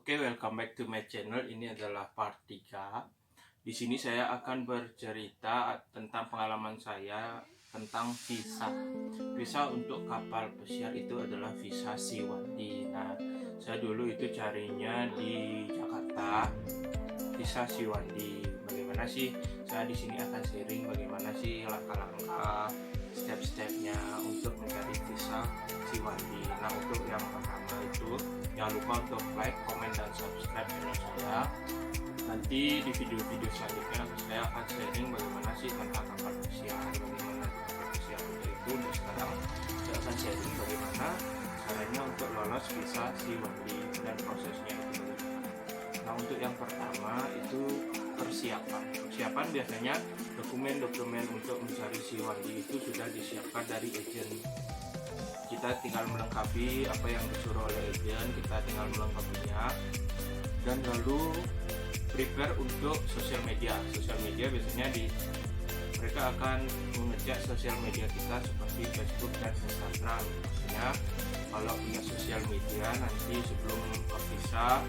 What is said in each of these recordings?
Oke, welcome back to my channel. Ini adalah part 3. Di sini saya akan bercerita tentang pengalaman saya tentang visa. Visa untuk kapal pesiar itu adalah visa Siwandi. Nah, saya dulu itu carinya di Jakarta, visa Siwandi. Bagaimana sih? Saya di sini akan sharing bagaimana sih langkah-langkah, step-stepnya untuk mencari visa Siwandi. Nah, untuk yang pertama itu jangan lupa untuk like, comment, dan subscribe channel saya. Nanti di video-video selanjutnya saya akan sharing bagaimana sih tentang kapal pesiar, bagaimana kapal pesiar itu. Dan sekarang saya akan sharing bagaimana caranya untuk lolos visa Siwandi dan prosesnya itu bagaimana. Nah, untuk yang pertama itu persiapan biasanya dokumen-dokumen untuk mencari Siwandi itu sudah disiapkan dari agen. Kita tinggal melengkapi apa yang disuruh oleh agen, kita tinggal melengkapinya, dan lalu prepare untuk sosial media. Sosial media biasanya mereka akan mengecek sosial media kita seperti Facebook dan Instagram. Maksudnya kalau punya sosial media, nanti sebelum ke visa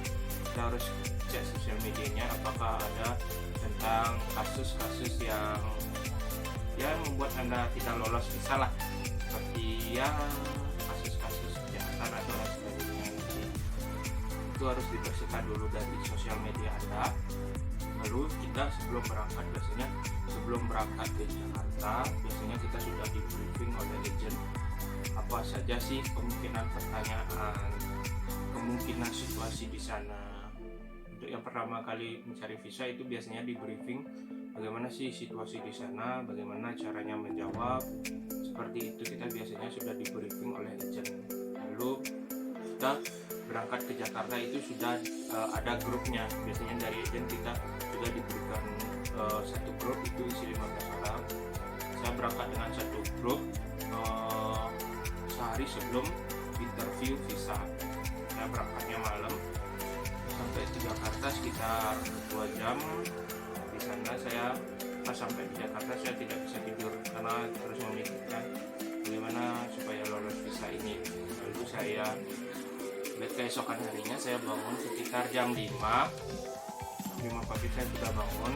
kita harus cek sosial medianya apakah ada tentang kasus-kasus yang membuat Anda tidak lolos visa lah, seperti kasus-kasus kejahatan atau lain sebagainya. Itu harus dibersihkan dulu dari sosial media Anda. Lalu kita sebelum berangkat ke Jakarta, biasanya kita sudah di briefing oleh agent apa saja sih kemungkinan pertanyaan, kemungkinan situasi di sana. Untuk yang pertama kali mencari visa itu biasanya di briefing bagaimana sih situasi di sana, bagaimana caranya menjawab. Seperti itu kita biasanya sudah di briefing oleh agent. Lalu kita berangkat ke Jakarta itu sudah ada grupnya. Biasanya dari agent kita sudah diberikan satu grup itu isi 15 orang. Saya berangkat dengan satu grup sehari sebelum interview visa. Saya berangkatnya malam, sampai di Jakarta sekitar 2 jam. Di sana saya pas sampai di Jakarta saya tidak bisa tidur karena harus memikirkan bagaimana supaya lolos visa ini. Lalu saya keesokan harinya saya bangun sekitar jam 5 pagi. Saya sudah bangun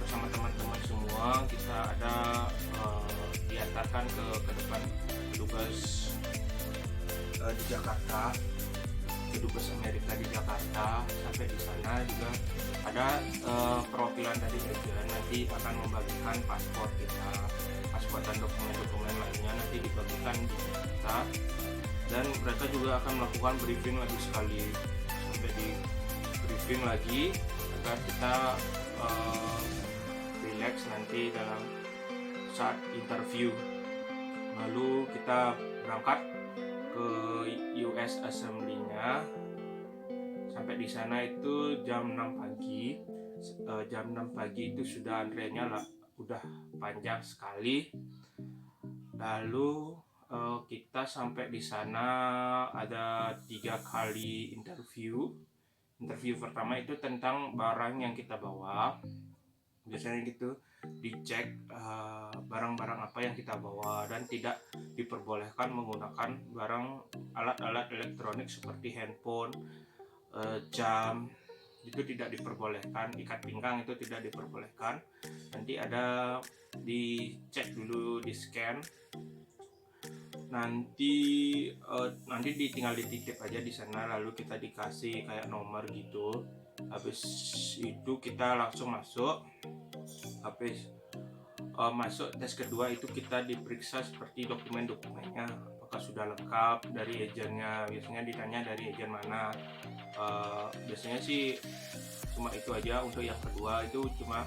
bersama teman-teman semua. Kita ada diantarkan ke depan petugas di Jakarta, kedubes Amerika di Jakarta. Sampai di sana juga ada perwakilan dari agen, nanti akan membagikan paspor kita, paspor dan dokumen-dokumen lainnya nanti dibagikan di kita, dan mereka juga akan melakukan briefing lagi sekali, sampai di briefing lagi agar kita relax nanti dalam saat interview. Lalu kita berangkat ke US Assembly-nya. Sampai di sana itu jam 6 pagi. Jam 6 pagi itu sudah antriannya lah, udah panjang sekali. Lalu kita sampai di sana ada 3 kali interview. Interview pertama itu tentang barang yang kita bawa. Biasanya gitu dicek barang-barang apa yang kita bawa, dan tidak diperbolehkan menggunakan barang alat-alat elektronik seperti handphone, jam, itu tidak diperbolehkan. Ikat pinggang itu tidak diperbolehkan. Nanti ada dicek dulu, di scan, nanti tinggal dititip aja di sana. Lalu kita dikasih kayak nomor gitu. Habis itu kita langsung masuk. Habis masuk tes kedua itu kita diperiksa seperti dokumen-dokumennya apakah sudah lengkap dari agennya. Biasanya ditanya dari agen mana. Biasanya sih cuma itu aja. Untuk yang kedua itu cuma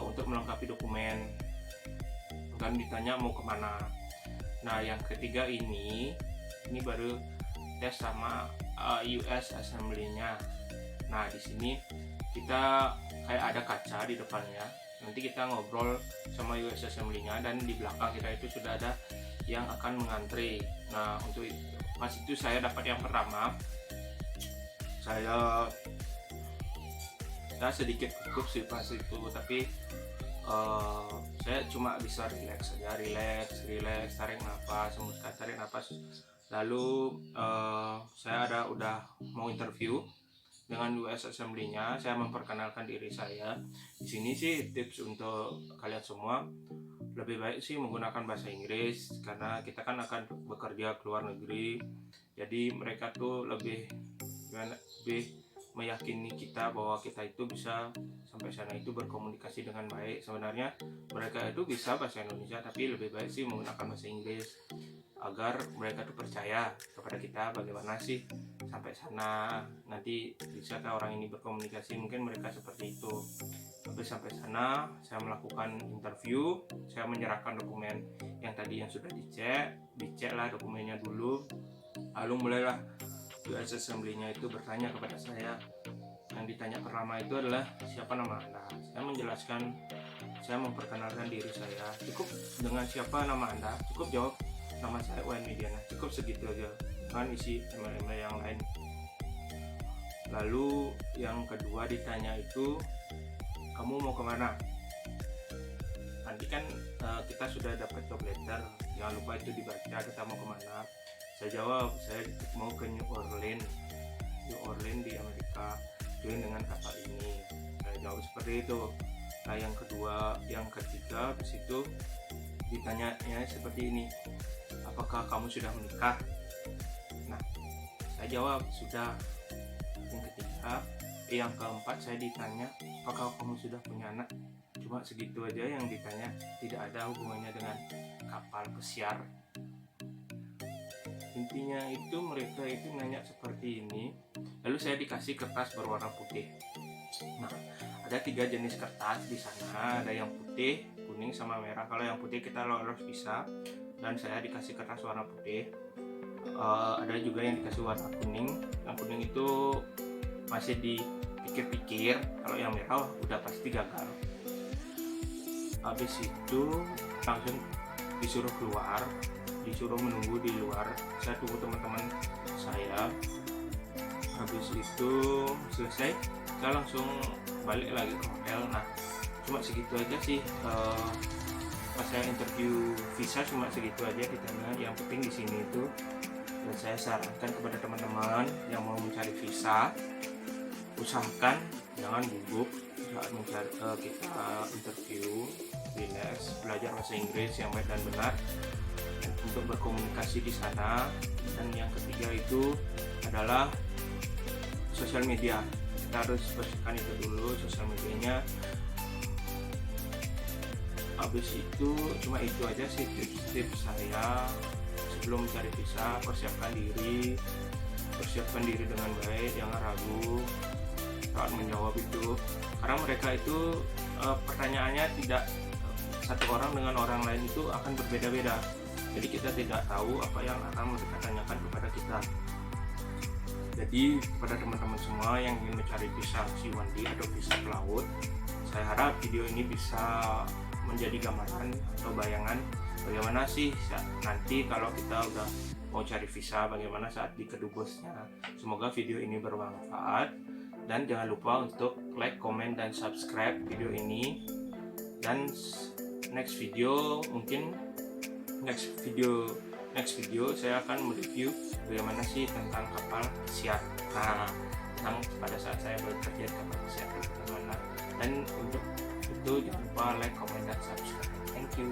untuk melengkapi dokumen, bukan ditanya mau kemana. Nah, yang ketiga ini baru tes sama US Assembly-nya. Nah, di sini kita kayak ada kaca di depannya. Nanti kita ngobrol sama US Assembly-nya, dan di belakang kita itu sudah ada yang akan mengantri. Nah, untuk itu, pas itu saya dapat yang pertama. Saya sedikit gugup sih pas itu, tapi saya cuma bisa relax saja, relax, tarik nafas, tarik nafas Lalu saya udah mau interview dengan US Assembly-nya. Saya memperkenalkan diri saya. Di sini sih tips untuk kalian semua, lebih baik sih menggunakan bahasa Inggris karena kita kan akan bekerja ke luar negeri. Jadi mereka tuh lebih meyakini kita bahwa kita itu bisa sampai sana itu berkomunikasi dengan baik. Sebenarnya mereka itu bisa bahasa Indonesia, tapi lebih baik sih menggunakan bahasa Inggris agar mereka tuh percaya kepada kita bagaimana sih sampai sana, nanti bisakah orang ini berkomunikasi. Mungkin mereka seperti itu. Habis sampai sana, saya melakukan interview, saya menyerahkan dokumen yang tadi yang sudah diceklah dokumennya dulu. Lalu mulailah US Assembly-nya itu bertanya kepada saya. Yang ditanya pertama itu adalah siapa nama Anda. Saya menjelaskan, saya memperkenalkan diri saya. Cukup dengan siapa nama Anda, cukup jawab nama saya Wan Widiana, cukup segitu aja, jangan isi email yang lain. Lalu yang kedua ditanya itu, kamu mau kemana? Nanti kan kita sudah dapat job letter, jangan lupa itu dibaca, kita mau kemana. Saya jawab, saya mau ke New Orleans di Amerika, join dengan kapal ini. Saya jawab seperti itu. Nah yang ketiga habis itu ditanya seperti ini, apakah kamu sudah menikah? Nah, saya jawab sudah. Yang keempat saya ditanya, apakah kamu sudah punya anak? Cuma segitu aja yang ditanya, tidak ada hubungannya dengan kapal pesiar. Intinya itu mereka itu nanya seperti ini. Lalu saya dikasih kertas berwarna putih. Nah, ada 3 jenis kertas di sana, ada yang putih, kuning sama merah. Kalau yang putih kita lolos visa, dan saya dikasih kertas warna putih. Ada juga yang dikasih warna kuning. Yang kuning itu masih dipikir-pikir, kalau yang merah udah pasti gagal. Habis itu langsung disuruh keluar, disuruh menunggu di luar. Saya tunggu teman-teman saya. Habis itu selesai, saya langsung balik lagi ke hotel. Nah, cuma segitu aja sih. Pas saya interview visa cuma segitu aja ditanya. Yang penting di sini itu, dan saya sarankan kepada teman-teman yang mau mencari visa, usahakan jangan gugup saat mencari kita interview. Relax, belajar bahasa Inggris yang baik dan benar untuk berkomunikasi di sana. Dan yang ketiga itu adalah sosial media. Kita harus bersihkan itu dulu, sosial medianya. Habis itu cuma itu aja sih tips saya sebelum mencari visa. Persiapkan diri dengan baik, jangan ragu saat menjawab itu, karena mereka itu pertanyaannya tidak satu orang dengan orang lain itu akan berbeda-beda. Jadi kita tidak tahu apa yang akan mereka tanyakan kepada kita. Jadi kepada teman-teman semua yang ingin mencari visa C1D atau visa pelaut, saya harap video ini bisa menjadi gambaran atau bayangan bagaimana sih nanti kalau kita udah mau cari visa, bagaimana saat di kedubesnya. Semoga video ini bermanfaat, dan jangan lupa untuk like, comment, dan subscribe video ini. Dan next video saya akan mereview bagaimana sih tentang kapal pesiar. Nah, pada saat saya bekerja di kapal pesiar bagaimana. Dan untuk itu jangan lupa like, comment, dan subscribe. Thank you.